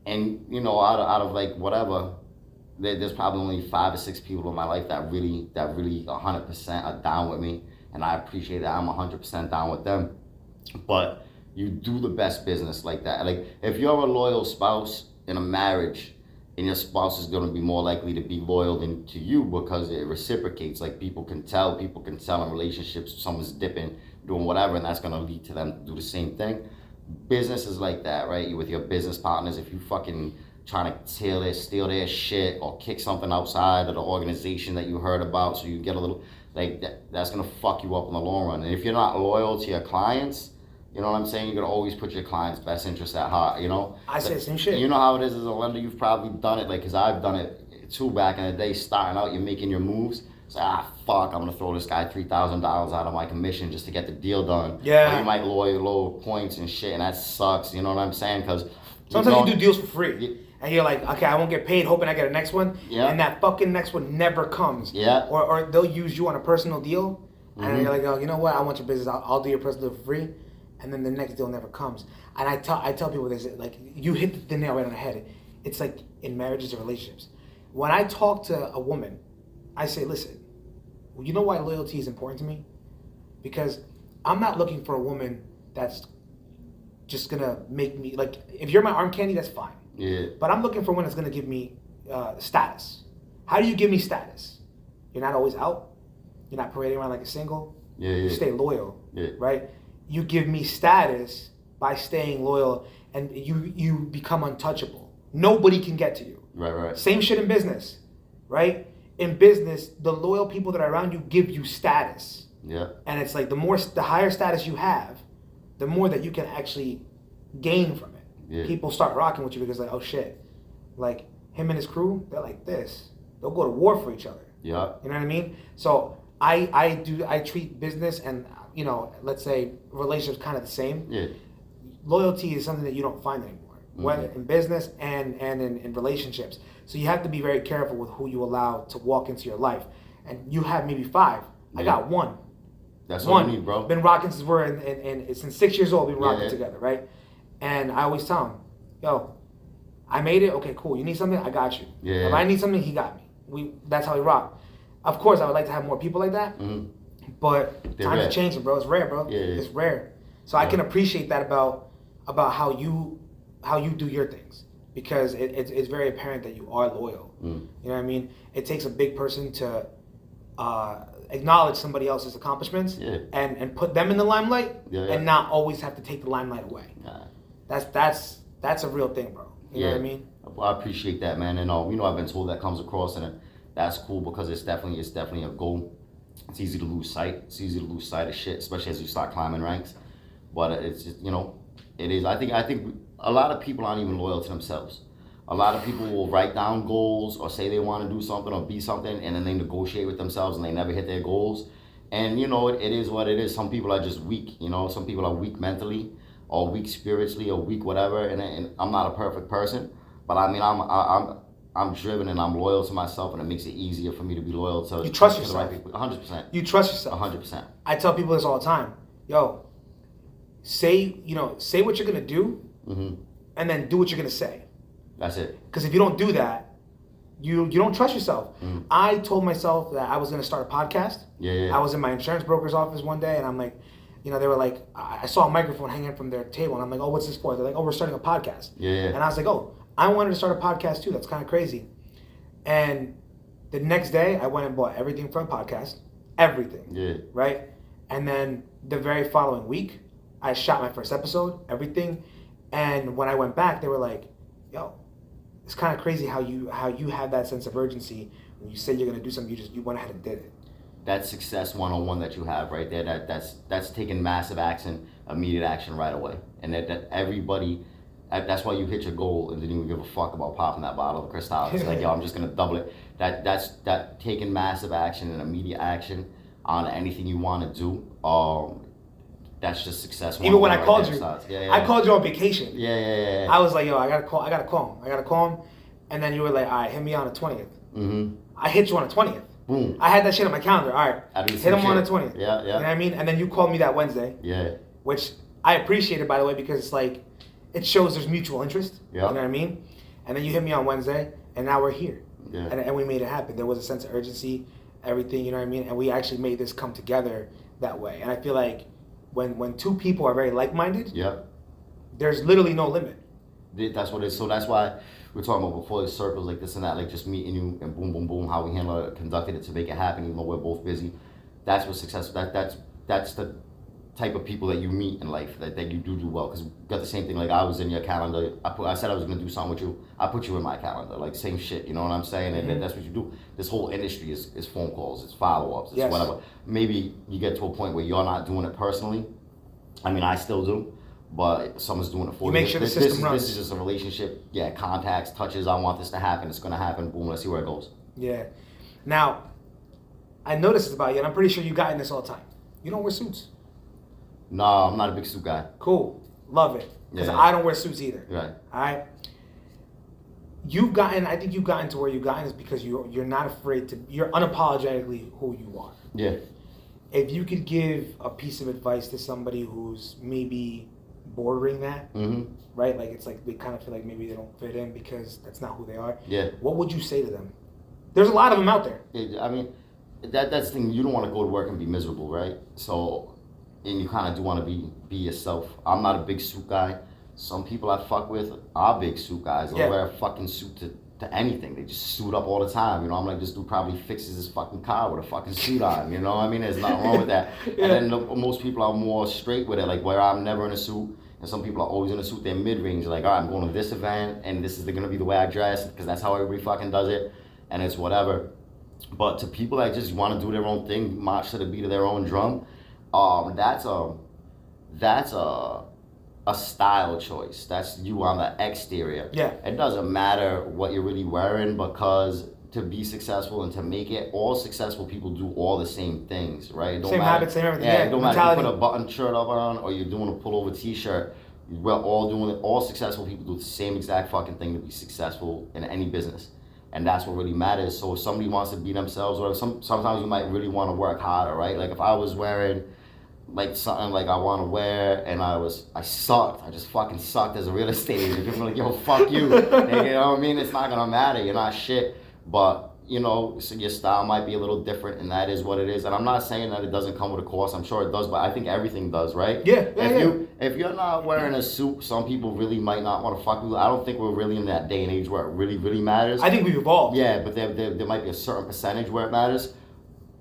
And you know, out of like whatever, there's probably only 5 or 6 people in my life that really 100% are down with me. And I appreciate that. I'm 100% down with them. But you do the best business like that. Like if you're a loyal spouse in a marriage, and your spouse is going to be more likely to be loyal than to you because it reciprocates. Like people can tell in relationships if someone's dipping, doing whatever, and that's going to lead to them to do the same thing. Business is like that, right? You with your business partners, if you fucking trying to steal their shit or kick something outside of the organization that you heard about, so you get a little like that's gonna fuck you up in the long run. And if you're not loyal to your clients, you know what I'm saying, you're gonna always put your clients' best interests at heart, you know. I say the same shit. You know how it is as a lender. You've probably done it, like, because I've done it too back in the day. Starting out, you're making your moves. It's like, fuck, I'm gonna throw this guy $3,000 out of my commission just to get the deal done. Yeah. Or you might lower points and shit, and that sucks. You know what I'm saying? Because sometimes you do deals for free. And you're like, okay, I won't get paid, hoping I get a next one. Yeah. And that fucking next one never comes. Yeah. Or they'll use you on a personal deal. And you're like, oh, you know what? I want your business. I'll do your personal deal for free. And then the next deal never comes. And I tell people this, like, you hit the nail right on the head. It's like in marriages and relationships. When I talk to a woman, I say, listen, you know why loyalty is important to me? Because I'm not looking for a woman that's just going to make me, like, if you're my arm candy, that's fine. Yeah. But I'm looking for one that's going to give me status. How do you give me status? You're not always out. You're not parading around like a single. Yeah. You stay loyal. Yeah. Right? You give me status by staying loyal, and you become untouchable. Nobody can get to you. Right. Same shit in business. Right? In business, the loyal people that are around you give you status. Yeah. And it's like the higher status you have, the more that you can actually gain from it. Yeah. People start rocking with you because like, oh shit, like him and his crew, they're like this. They'll go to war for each other. Yeah. You know what I mean? So I treat business and, you know, let's say relationships kind of the same. Yeah. Loyalty is something that you don't find anymore, whether in business and in relationships. So you have to be very careful with who you allow to walk into your life. And you have maybe 5. I got 1. That's One. what you need, bro. Been rocking since we're since 6 years old. We've been rocking together, right? And I always tell him, yo, I made it. Okay, cool. You need something? I got you. Yeah. If I need something, he got me. That's how we rock. Of course, I would like to have more people like that, but times are changing, bro. It's rare, bro. Yeah. It's rare. So I can appreciate that about how you do your things, because it's very apparent that you are loyal. You know what I mean? It takes a big person to acknowledge somebody else's accomplishments and put them in the limelight and not always have to take the limelight away. That's a real thing, bro. You know what I mean? I appreciate that, man. And you know, I've been told that comes across, and that's cool because it's definitely a goal. It's easy to lose sight. It's easy to lose sight of shit, especially as you start climbing ranks. But it's just, you know, it is. I think a lot of people aren't even loyal to themselves. A lot of people will write down goals or say they want to do something or be something, and then they negotiate with themselves and they never hit their goals. And you know, it is what it is. Some people are just weak. You know, some people are weak mentally, or weak spiritually, or weak whatever. And I'm not a perfect person, but I mean, I'm driven and I'm loyal to myself, and it makes it easier for me to be loyal to. You trust to yourself. the right people. 100%. You trust yourself. 100%. I tell people this all the time. Yo, say what you're gonna do, and then do what you're gonna say. That's it. Because if you don't do that, you don't trust yourself. I told myself that I was gonna start a podcast. I was in my insurance broker's office one day, and I'm like, you know, they were like, I saw a microphone hanging from their table, and I'm like, oh, what's this for? They're like, oh, we're starting a podcast. And I was like, oh, I wanted to start a podcast too. That's kind of crazy. And the next day, I went and bought everything for a podcast, everything. Right. And then the very following week, I shot my first episode, everything. And when I went back, they were like, yo, it's kind of crazy how you have that sense of urgency when you say you're gonna do something. You went ahead and did it. That success one-on-one that you have right there, that's taking massive action, immediate action right away, and that everybody, that's why you hit your goal and didn't even give a fuck about popping that bottle of Cristal. It's like, yo, I'm just gonna double it. That's taking massive action and immediate action on anything you want to do. That's just success. Even when I called you, I called you on vacation. I was like, yo, I gotta call him. And then you were like, all right, hit me on the 20th. I hit you on the 20th. Boom. I had that shit on my calendar. All right, hit him on the 20th. Yeah. You know what I mean? And then you called me that Wednesday. Which I appreciated, by the way, because it's like, it shows there's mutual interest. You know what I mean? And then you hit me on Wednesday, and now we're here. And we made it happen. There was a sense of urgency, everything, you know what I mean? And we actually made this come together that way. And I feel like when two people are very like-minded, there's literally no limit. That's what it is. So that's why we're talking about before the circles like this and that, like just meeting you and boom, boom, boom, how we handle it, conducted it to make it happen, even though we're both busy. That's what success. That's the type of people that you meet in life that you do well. Because we got the same thing. Like I was in your calendar. I said I was gonna do something with you. I put you in my calendar. Like same shit. You know what I'm saying? And that's what you do. This whole industry is phone calls. It's follow-ups. It's whatever. Maybe you get to a point where you're not doing it personally. I mean, I still do. But someone's doing it for you. Make sure the system runs. This is just a relationship. Contacts, touches. I want this to happen. It's gonna happen. Boom. Let's see where it goes. Now, I noticed this about you, and I'm pretty sure you gotten this all the time. You don't wear suits. No, I'm not a big suit guy. Cool. Love it. Because I don't wear suits either. All right. I think you've gotten to where you've gotten is because you're not afraid to. You're unapologetically who you are. If you could give a piece of advice to somebody who's maybe bordering that, right? Like it's like they kind of feel like maybe they don't fit in because that's not who they are. What would you say to them? There's a lot of them out there. I mean, that's the thing. You don't want to go to work and be miserable, right? So, and you kind of do want to be yourself. I'm not a big suit guy. Some people I fuck with are big suit guys. They'll wear a fucking suit to anything. They just suit up all the time. You know, I'm like, this dude probably fixes his fucking car with a fucking suit on. You know what I mean? There's nothing wrong with that. And then most people are more straight with it, like where I'm never in a suit. And some people are always in a suit. They're mid-range. Like, all right, I'm going to this event, and this is going to be the way I dress, because that's how everybody fucking does it, and it's whatever. But to people that just want to do their own thing, march to the beat of their own drum, that's a a style choice. That's you on the exterior. Yeah. It doesn't matter what you're really wearing, because to be successful and to make it, all successful people do all the same things, right? It don't Same matter, habits, same everything. Yeah, Yeah, it don't mentality. matter if you put a button shirt up on or you're doing a pullover t-shirt. We're all doing it. All successful people do the same exact fucking thing to be successful in any business. And that's what really matters. So if somebody wants to be themselves, or sometimes you might really want to work harder, right? Like if I was wearing like something like I want to wear, and I sucked. I just fucking sucked as a real estate agent. People are like, yo, fuck you. You know what I mean? It's not gonna matter. You're not shit. But you know, so your style might be a little different, and that is what it is. And I'm not saying that it doesn't come with a cost. I'm sure it does, but I think everything does, right? Yeah. If you're not wearing a suit, some people really might not want to fuck with you. I don't think we're really in that day and age where it really, really matters. I think we've evolved. Yeah, but there might be a certain percentage where it matters.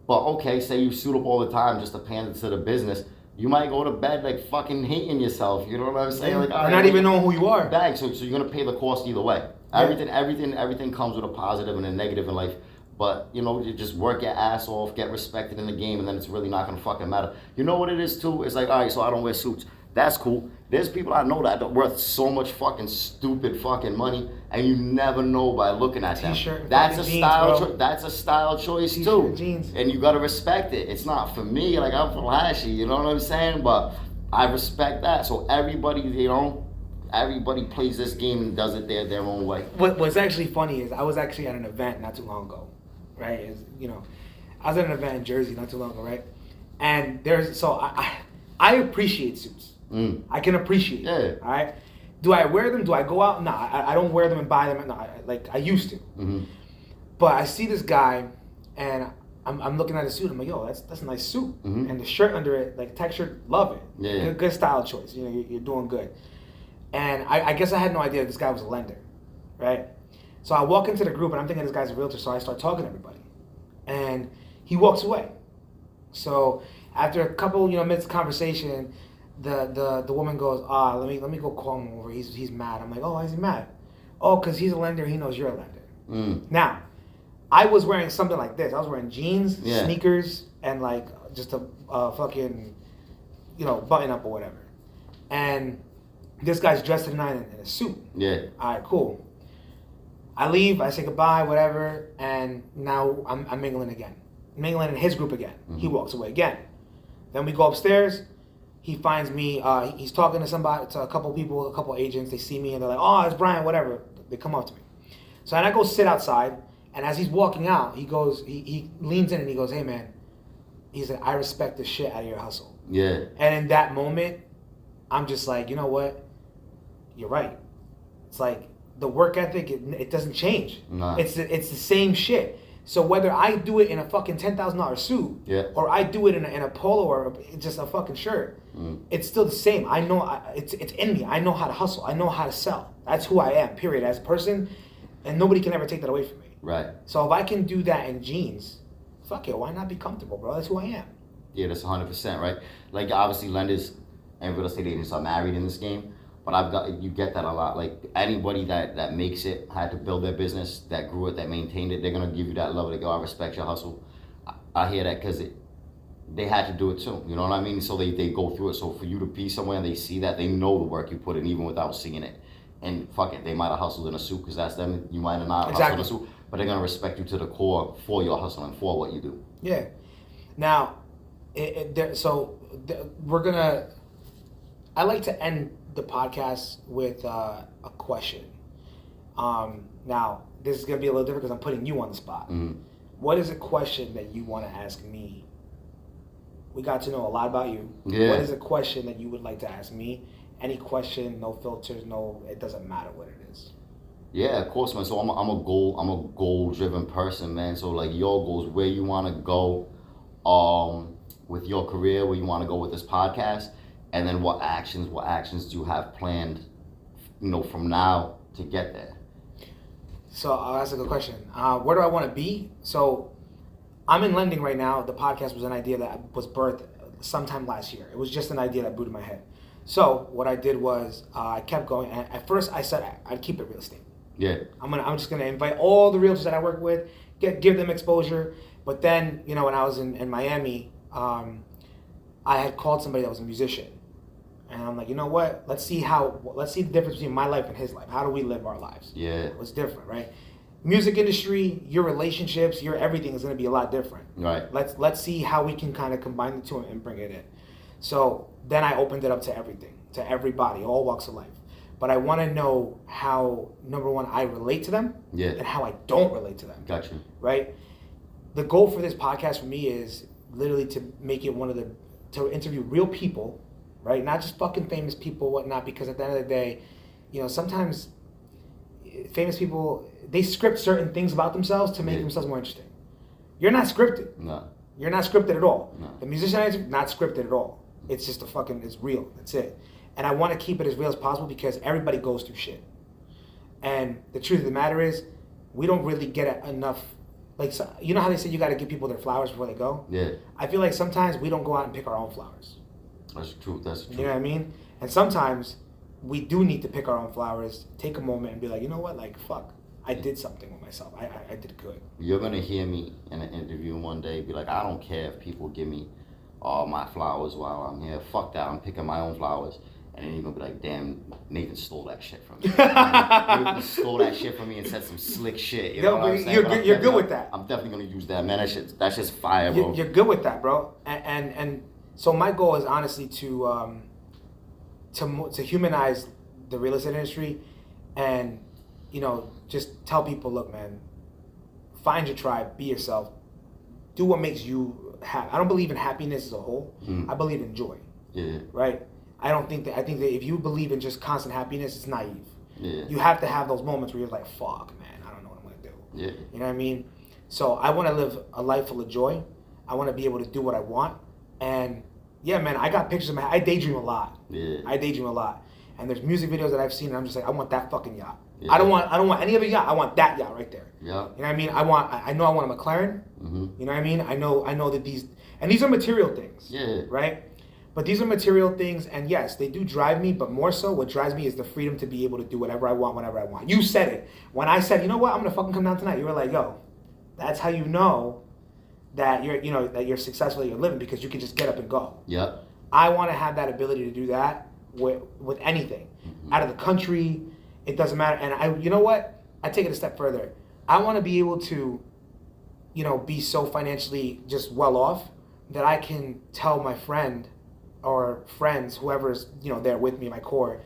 But okay, say you suit up all the time just to pander to the business. You might go to bed like fucking hating yourself. You know what I'm saying? Like, or not even knowing who you are. Bag. So you're gonna pay the cost either way. Yeah. Everything comes with a positive and a negative in life. But you know, you just work your ass off, get respected in the game, and then it's really not gonna fucking matter. You know what it is too? It's like, all right, so I don't wear suits. That's cool. There's people I know that are worth so much fucking stupid fucking money, and you never know by looking at them. T-shirt, That's a jeans, style. That's a style choice T-shirt, too. jeans. And you gotta respect it. It's not for me. Like I'm flashy. You know what I'm saying? But I respect that. So everybody, you know, everybody plays this game and does it their own way. What's actually funny is I was actually at an event not too long ago, right? I was at an event in Jersey not too long ago, right? And I appreciate suits. I can appreciate it. All right. Do I wear them? Do I go out? No, I don't wear them and buy them. No, I used to. Mm-hmm. But I see this guy, and I'm looking at his suit. I'm like, yo, that's a nice suit, and the shirt under it, like textured, love it. Yeah. Good style choice. You know, you're doing good. And I guess I had no idea this guy was a lender, right? So I walk into the group, and I'm thinking this guy's a realtor. So I start talking to everybody, and he walks away. So after a couple, minutes of conversation, the woman goes, let me go call him over. He's mad. I'm like, oh, why is he mad? Oh, because he's a lender. He knows you're a lender. Now, I was wearing something like this. I was wearing jeans, sneakers, and like just a fucking, button up or whatever. And this guy's dressed to the nine in a suit. Yeah. All right, cool. I leave. I say goodbye, whatever. And now I'm mingling again. Mingling in his group again. Mm-hmm. He walks away again. Then we go upstairs. He finds me. He's talking to a couple people, a couple agents. They see me and they're like, "Oh, it's Brian." Whatever. They come up to me. So then I go sit outside. And as he's walking out, he goes. He leans in and he goes, "Hey, man." He said, "I respect the shit out of your hustle." Yeah. And in that moment, I'm just like, you know what? You're right. It's like the work ethic. It doesn't change. Nah. It's the same shit. So whether I do it in a fucking $10,000 suit, or I do it in a polo or just a fucking shirt, it's still the same. I know it's in me. I know how to hustle. I know how to sell. That's who I am. Period. As a person, and nobody can ever take that away from me. Right. So if I can do that in jeans, fuck it. Why not be comfortable, bro? That's who I am. Yeah, that's 100%, right? Like obviously, lenders and real estate agents are married in this game. But you get that a lot. Like anybody that makes it, had to build their business, that grew it, that maintained it, they're gonna give you that level. They go, I respect your hustle. I hear that because they had to do it too. You know what I mean? So they go through it. So for you to be somewhere and they see that, they know the work you put in even without seeing it. And fuck it, they might have hustled in a suit because that's them. You might have not hustled in a suit, but they're gonna respect you to the core for your hustle and for what you do. Yeah. Now, we're gonna. I like to end the podcast with a question. Now, this is going to be a little different because I'm putting you on the spot. Mm-hmm. What is a question that you want to ask me? We got to know a lot about you. Yeah. What is a question that you would like to ask me? Any question, no filters, it doesn't matter what it is. Yeah, of course, man. So I'm a goal-driven person, man. So like your goals, where you want to go with your career, where you want to go with this podcast. And then what actions do you have planned, from now to get there? So that's a good question. Where do I want to be? So I'm in lending right now. The podcast was an idea that was birthed sometime last year. It was just an idea that blew to my head. So what I did was I kept going. And at first I said I'd keep it real estate. Yeah. I'm just gonna invite all the realtors that I work with, give them exposure. But then when I was in Miami, I had called somebody that was a musician. And I'm like, you know what? Let's see the difference between my life and his life. How do we live our lives? Yeah. What's different, right? Music industry, your relationships, your everything is going to be a lot different. Right. Let's see how we can kind of combine the two and bring it in. So then I opened it up to everything, to everybody, all walks of life. But I want to know how, number one, I relate to them, and how I don't relate to them. Gotcha. Right? The goal for this podcast for me is literally to make it to interview real people, right? Not just fucking famous people, whatnot, because at the end of the day, you know, sometimes famous people, they script certain things about themselves to make themselves more interesting. You're not scripted. No. You're not scripted at all. No. The musician is not scripted at all. It's just it's real. That's it. And I want to keep it as real as possible because everybody goes through shit. And the truth of the matter is, we don't really get enough. Like, you know how they say you got to give people their flowers before they go? Yeah. I feel like sometimes we don't go out and pick our own flowers. That's true. That's true. You know what I mean? And sometimes we do need to pick our own flowers, take a moment and be like, you know what? Like, fuck. I did something with myself. I did good. You're going to hear me in an interview one day be like, I don't care if people give me all my flowers while I'm here. Fuck that. I'm picking my own flowers. And then you're going to be like, damn, Nathan stole that shit from me. Nathan stole that shit from me and said some slick shit. You know what I'm saying? You're good with that. I'm definitely going to use that, man. That's just fire, bro. You're good with that, bro. And so my goal is honestly to humanize the real estate industry and, you know, just tell people, look, man, find your tribe, be yourself, do what makes you happy. I don't believe in happiness as a whole. I believe in joy. Yeah. Right? I think that if you believe in just constant happiness, it's naive. Yeah. You have to have those moments where you're like, fuck, man, I don't know what I'm going to do. Yeah. You know what I mean? So I want to live a life full of joy. I want to be able to do what I want. And yeah, man, I got pictures of I daydream a lot. Yeah. I daydream a lot. And there's music videos that I've seen and I'm just like, I want that fucking yacht. Yeah. I don't want any other yacht. I want that yacht right there. Yeah. You know what I mean? I know I want a McLaren. Mm-hmm. You know what I mean? I know that these are material things. Yeah. Right? But these are material things, and yes, they do drive me, but more so what drives me is the freedom to be able to do whatever I want, whenever I want. You said it. When I said, you know what, I'm going to fucking come down tonight, you were like, yo, that's how you know that you're successful, you're living, because you can just get up and go. Yeah. I want to have that ability to do that with anything. Out of the country, it doesn't matter. And you know what? I take it a step further. I want to be able to, you know, be so financially just well off that I can tell my friend or friends, whoever's, you know, there with me, my core,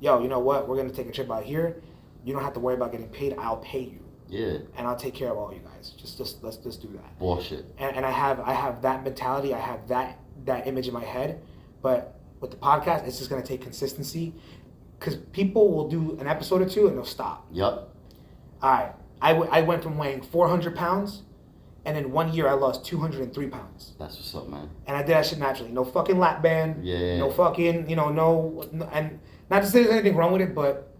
yo, you know what? We're going to take a trip out here. You don't have to worry about getting paid. I'll pay you. Yeah. And I'll take care of all you guys. Let's just do that. Bullshit. And I have that mentality. I have that image in my head. But with the podcast, it's just going to take consistency, because people will do an episode or two and they'll stop. Yep. All right. I went from weighing 400 pounds, and in 1 year I lost 203 pounds. That's what's up, man. And I did that shit naturally. No fucking lap band. Yeah. No fucking, no, and not to say there's anything wrong with it, but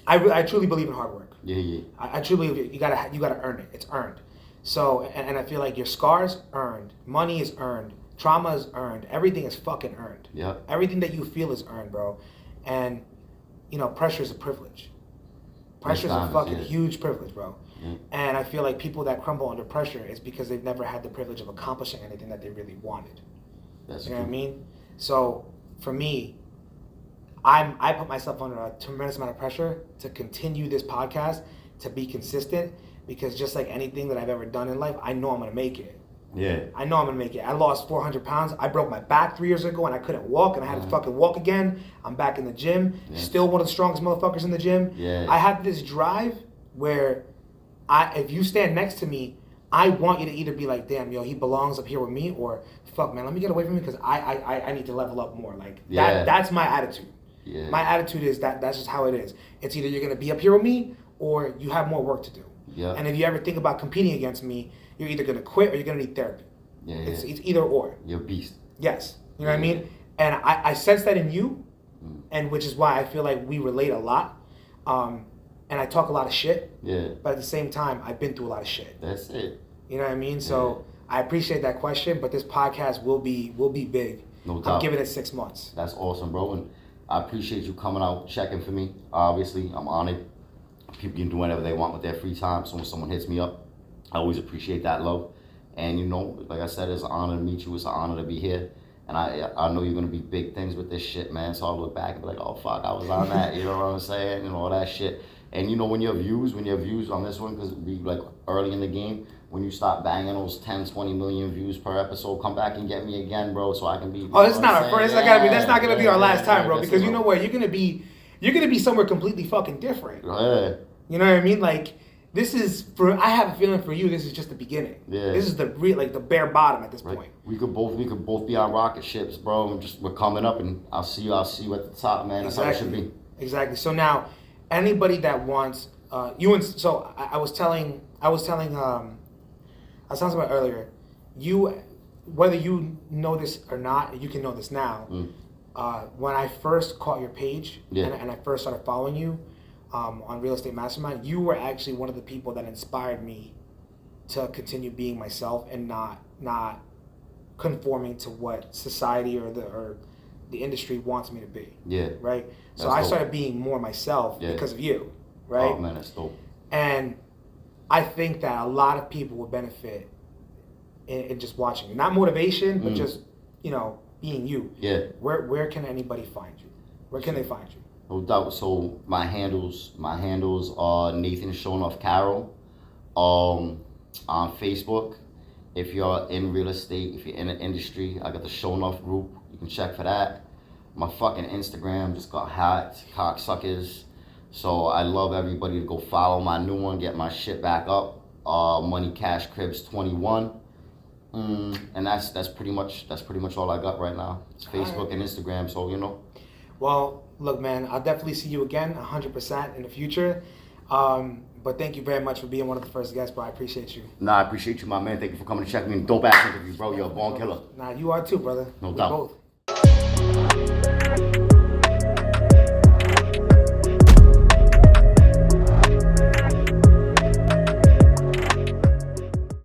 I truly believe in hard work. Yeah. I truly believe you gotta earn it. It's earned. So, and I feel like your scars earned, money is earned, trauma is earned, everything is fucking earned. Yep. Everything that you feel is earned, bro. And, you know, pressure is a privilege. Pressure is a fucking huge privilege, bro. Yeah. And I feel like people that crumble under pressure is because they've never had the privilege of accomplishing anything that they really wanted. That's you know what I mean? So for me, I put myself under a tremendous amount of pressure to continue this podcast, to be consistent, because just like anything that I've ever done in life, I know I'm gonna make it. Yeah. I know I'm gonna make it. I lost 400 pounds. I broke my back 3 years ago and I couldn't walk, and I had to fucking walk again. I'm back in the gym. Yeah. Still one of the strongest motherfuckers in the gym. Yeah. I have this drive where if you stand next to me, I want you to either be like, damn, yo, he belongs up here with me, or fuck, man, let me get away from him because I need to level up more. Like that's my attitude. Yeah. My attitude is that's just how it is. It's either you're gonna be up here with me or you have more work to do. Yeah. And if you ever think about competing against me, you're either gonna quit or you're gonna need therapy. Yeah. It's either or. You're a beast. Yes. You know what I mean? And I sense that in you, and which is why I feel like we relate a lot. And I talk a lot of shit. Yeah. But at the same time, I've been through a lot of shit. That's it. You know what I mean? So I appreciate that question, but this podcast will be big. No doubt. I'm giving it 6 months. That's awesome, bro. And I appreciate you coming out, checking for me. Obviously, I'm honored. People can do whatever they want with their free time. So when someone hits me up, I always appreciate that love. And, you know, like I said, it's an honor to meet you. It's an honor to be here. And I know you're gonna be big things with this shit, man. So I'll look back and be like, oh fuck, I was on that. You know what I'm saying? And all that shit. And you know when your views on this one, because we like early in the game, when you start banging those 10, 20 million views per episode, come back and get me again, bro, so I can be. Oh, it's not our first. That's not gonna be our last time, bro. Because you know what, you're gonna be somewhere completely fucking different. Yeah. You know what I mean? Like this is for. I have a feeling for you. This is just the beginning. Yeah. This is the bare bottom at this point. We could both be on rocket ships, bro. And we're coming up, and I'll see you at the top, man. That's how it should be. Exactly. So now, anybody that wants you and so I was telling somebody earlier, you whether you know this or not, you can know this now. When I first caught your page and I first started following you on Real Estate Mastermind, you were actually one of the people that inspired me to continue being myself and not conforming to what society or the industry wants me to be. Yeah. Right? So That's I dope. started being more myself because of you. Right? Oh man, that's dope. And I think that a lot of people would benefit in just watching you. Not motivation, but just, being you. Yeah. Where can anybody find you? Where can they find you? No doubt. So my handles are Nathan ShoNuff Carroll. On Facebook, if you're in real estate, if you're in the industry, I got the ShoNuff Group. You can check for that. My fucking Instagram just got hacked, cocksuckers. So I love everybody to go follow my new one, get my shit back up. Money Cash Cribs 21. And that's pretty much all I got right now. It's Facebook and Instagram, so Well, look, man, I'll definitely see you again 100% in the future. But thank you very much for being one of the first guests, bro. I appreciate you. Nah, I appreciate you, my man. Thank you for coming to check me in. Dope ass interview, bro. You're a born killer. Nah, you are too, brother. No We doubt. both.